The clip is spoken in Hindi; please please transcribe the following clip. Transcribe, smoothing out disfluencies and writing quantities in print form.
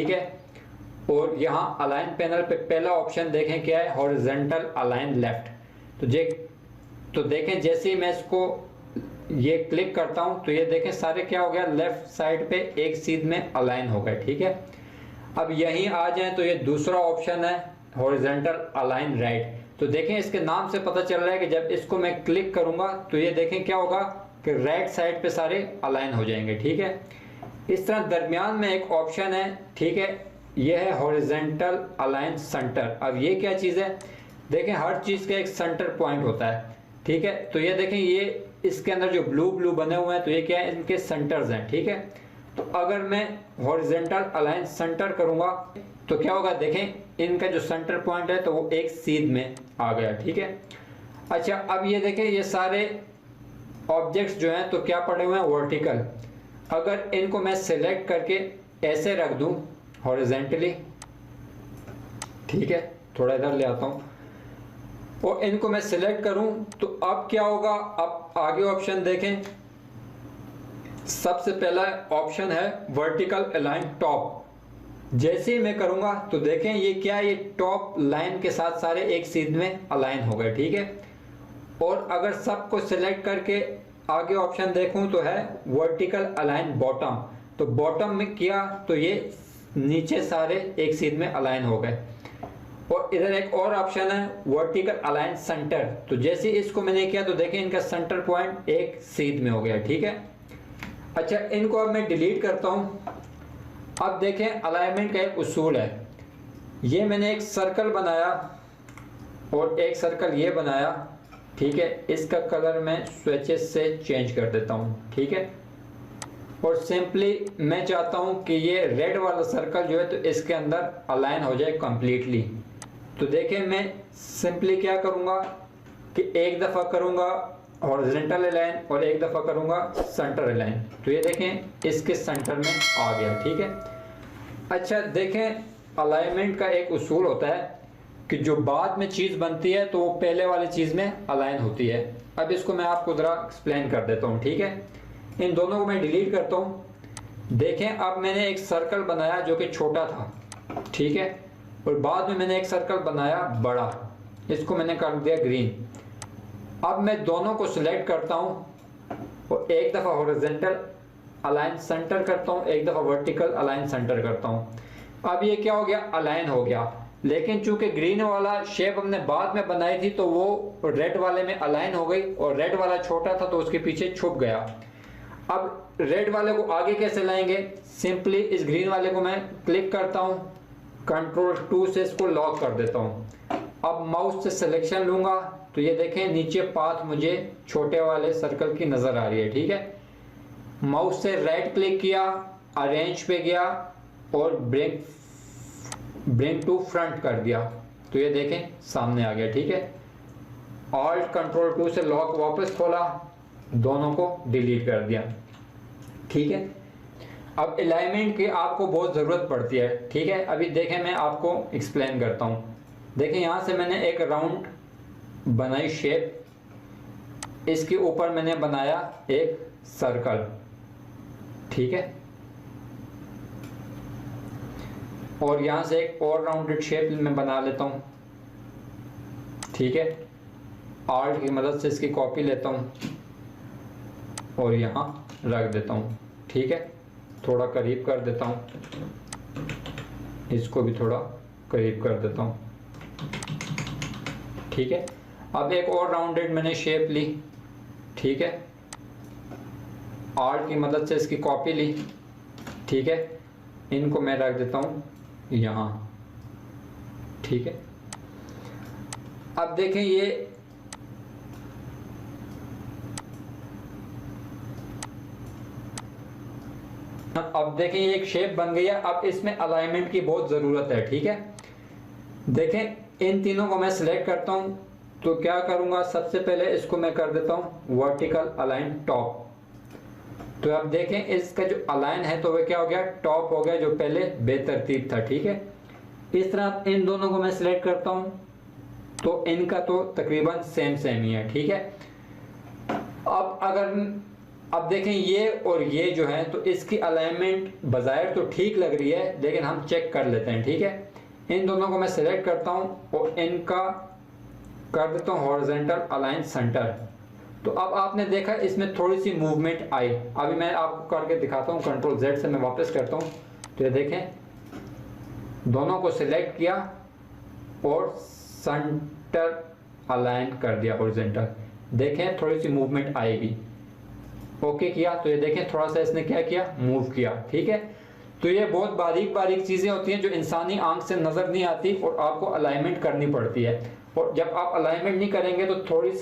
ठीक है। और यहाँ अलाइन पैनल पे पहला ऑप्शन देखें क्या है, हॉरिजॉन्टल अलाइन लेफ्ट। तो देखें जैसे ही मैं इसको ये क्लिक करता हूं तो ये देखें सारे क्या हो गया, लेफ्ट साइड पे एक सीध में अलाइन हो गए। ठीक है। अब यहीं आ जाए तो ये दूसरा ऑप्शन है हॉरिजॉन्टल अलाइन राइट। तो देखें इसके नाम से पता चल रहा है कि जब इसको मैं क्लिक करूंगा तो ये देखें क्या होगा कि राइट साइड पे सारे अलाइन हो जाएंगे। ठीक है। इस तरह दरमियान में एक ऑप्शन है, ठीक है, ये है हॉरिजॉन्टल अलाइन सेंटर। अब ये क्या चीज़ है, देखें हर चीज़ का एक सेंटर पॉइंट होता है। ठीक है। तो ये देखें ये इसके अंदर जो ब्लू ब्लू बने हुए हैं तो ये क्या है, इनके सेंटर्स हैं। ठीक है। तो अगर मैं हॉरिजॉन्टल अलाइन सेंटर करूंगा तो क्या होगा, देखें इनका जो सेंटर पॉइंट है तो वो एक सीध में आ गया। ठीक है। अच्छा अब ये देखें ये सारे ऑब्जेक्ट्स जो हैं तो क्या पड़े हुए हैं, वर्टिकल। अगर इनको मैं सिलेक्ट करके ऐसे रख दूं हॉरिजॉन्टली, ठीक है, थोड़ा इधर ले आता हूं और इनको मैं सिलेक्ट करूं तो अब क्या होगा, अब आगे ऑप्शन देखें, सबसे पहला ऑप्शन है वर्टिकल अलाइन टॉप। जैसे ही मैं करूंगा तो देखें ये क्या है, ये टॉप लाइन के साथ सारे एक सीध में अलाइन हो गए। ठीक है। और अगर सबको सिलेक्ट करके आगे ऑप्शन देखूं तो है वर्टिकल अलाइन बॉटम। तो बॉटम में किया तो ये नीचे सारे एक सीध में अलाइन हो गए। और इधर एक और ऑप्शन है वर्टिकल अलाइन सेंटर। तो जैसे इसको मैंने किया तो देखें इनका सेंटर पॉइंट एक सीध में हो गया। ठीक है। अच्छा इनको अब मैं डिलीट करता हूं। अब देखें अलाइनमेंट का एक उसूल है, ये मैंने एक सर्कल बनाया और एक सर्कल ये बनाया। ठीक है। इसका कलर मैं स्विचेस से चेंज कर देता हूं। ठीक है। और सिंपली मैं चाहता हूं कि ये रेड वाला सर्कल जो है तो इसके अंदर अलाइन हो जाए कंप्लीटली। तो देखें मैं सिंपली क्या करूंगा कि एक दफ़ा करूंगा हॉरिजॉन्टल अलाइन और एक दफ़ा करूंगा सेंटर अलाइन। तो ये देखें इसके सेंटर में आ गया। ठीक है। अच्छा देखें अलाइनमेंट का एक उसूल होता है कि जो बाद में चीज़ बनती है तो वो पहले वाली चीज़ में अलाइन होती है। अब इसको मैं आपको ज़रा एक्सप्लेन कर देता हूँ। ठीक है। इन दोनों को मैं डिलीट करता हूँ। देखें अब मैंने एक सर्कल बनाया जो कि छोटा था। ठीक है। और बाद में मैंने एक सर्कल बनाया बड़ा, इसको मैंने कर दिया ग्रीन। अब मैं दोनों को सिलेक्ट करता हूँ और एक दफ़ा हॉरिजॉन्टल अलाइन सेंटर करता हूँ, एक दफ़ा वर्टिकल अलाइन सेंटर करता हूँ। अब ये क्या हो गया, अलाइन हो गया। लेकिन चूंकि ग्रीन वाला शेप हमने बाद में बनाई थी तो वो रेड वाले में अलाइन हो गई और रेड वाला छोटा था तो उसके पीछे छुप गया। अब रेड वाले को आगे कैसे लाएंगे, सिंपली इस ग्रीन वाले को मैं क्लिक करता हूँ, कंट्रोल 2 से इसको लॉक कर देता हूँ। अब माउस से सिलेक्शन लूंगा तो ये देखें नीचे पाथ मुझे छोटे वाले सर्कल की नजर आ रही है। ठीक है। माउस से राइट क्लिक किया, अरेंज पे गया और ब्रिंग टू फ्रंट कर दिया तो ये देखें सामने आ गया। ठीक है। ऑल्ट कंट्रोल 2 से लॉक वापस खोला, दोनों को डिलीट कर दिया। ठीक है। अब अलाइनमेंट की आपको बहुत ज़रूरत पड़ती है। ठीक है। अभी देखें मैं आपको एक्सप्लेन करता हूँ। देखें यहाँ से मैंने एक राउंड बनाई शेप, इसके ऊपर मैंने बनाया एक सर्कल। ठीक है। और यहाँ से एक और राउंडेड शेप मैं बना लेता हूँ। ठीक है। आल्ट की मदद से इसकी कॉपी लेता हूँ और यहाँ रख देता हूँ। ठीक है। थोड़ा करीब कर देता हूँ, इसको भी थोड़ा करीब कर देता हूँ। ठीक है। अब एक और राउंडेड मैंने शेप ली। ठीक है। आल्ट की मदद से इसकी कॉपी ली। ठीक है। इनको मैं रख देता हूँ यहाँ। ठीक है। अब देखें ये अब देखें ये एक शेप बन गई है। अब इसमें अलाइनमेंट की बहुत ज़रूरत है। ठीक है। देखें इन तीनों को मैं सिलेक्ट करता हूं तो क्या करूंगा, सबसे पहले इसको मैं कर देता हूं वर्टिकल अलाइन टॉप। तो अब देखें इसका जो अलाइन है तो वह क्या हो गया, टॉप हो गया, जो पहले बेतरतीब था। ठीक है। इस तरह इन दोनों को मैं सिलेक्ट करता हूं तो इनका तो तकरीबन सेम ही है। ठीक है। अब अगर अब देखें ये और ये जो है तो इसकी अलाइनमेंट बाज़ाहिर तो ठीक लग रही है, लेकिन हम चेक कर लेते हैं। ठीक है, इन दोनों को मैं सिलेक्ट करता हूँ और इनका कर देता हूँ हॉरिजॉन्टल अलाइन सेंटर। तो अब आपने देखा इसमें थोड़ी सी मूवमेंट आई। अभी मैं आपको करके दिखाता हूँ, कंट्रोल Z से मैं वापस करता हूँ। तो ये देखें दोनों को सिलेक्ट किया और सेंटर अलाइन कर दिया हॉरिजॉन्टल। देखें थोड़ी सी मूवमेंट आएगी। ओके किया तो ये देखें थोड़ा सा इसने क्या किया, मूव किया। ठीक है, तो ये बहुत बारीक बारीक चीज़ें होती हैं जो इंसानी आंख से नज़र नहीं आती और आपको अलाइनमेंट करनी पड़ती है। और जब आप अलाइनमेंट नहीं करेंगे तो थोड़ी सी